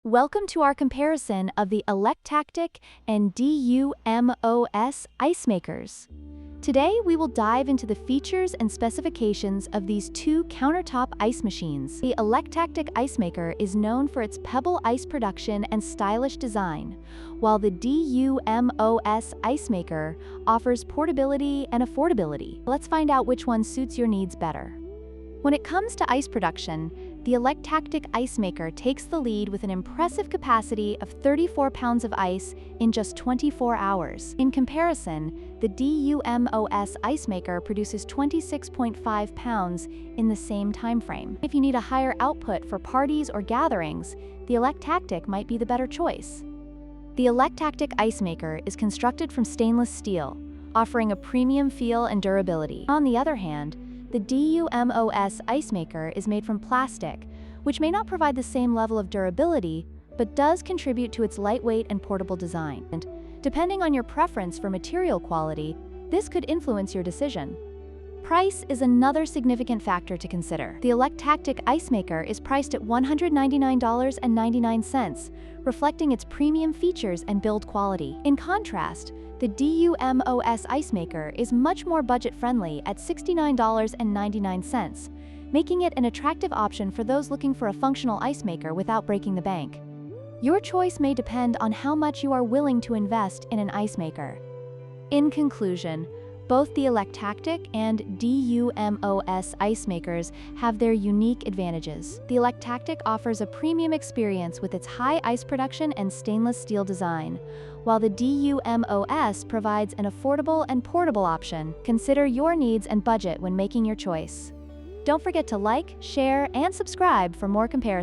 Welcome to our comparison of the Electactic and DUMOS ice makers. Today, we will dive into the features and specifications of these two countertop ice machines. The Electactic ice maker is known for its pebble ice production and stylish design, while the DUMOS ice maker offers portability and affordability. Let's find out which one suits your needs better. When it comes to ice production, the Electactic ice maker takes the lead with an impressive capacity of 34 pounds of ice in just 24 hours. In comparison, the DUMOS ice maker produces 26.5 pounds in the same time frame. If you need a higher output for parties or gatherings, the Electactic might be the better choice. The Electactic ice maker is constructed from stainless steel, offering a premium feel and durability. On the other hand, the DUMOS ice maker is made from plastic, which may not provide the same level of durability, but does contribute to its lightweight and portable design. And depending on your preference for material quality, this could influence your decision. Price is another significant factor to consider. The Electactic ice maker is priced at $199.99, reflecting its premium features and build quality. In contrast, the DUMOS ice maker is much more budget-friendly at $69.99, making it an attractive option for those looking for a functional ice maker without breaking the bank. Your choice may depend on how much you are willing to invest in an ice maker. In conclusion, both the Electactic and DUMOS ice makers have their unique advantages. The Electactic offers a premium experience with its high ice production and stainless steel design, while the DUMOS provides an affordable and portable option. Consider your needs and budget when making your choice. Don't forget to like, share, and subscribe for more comparisons.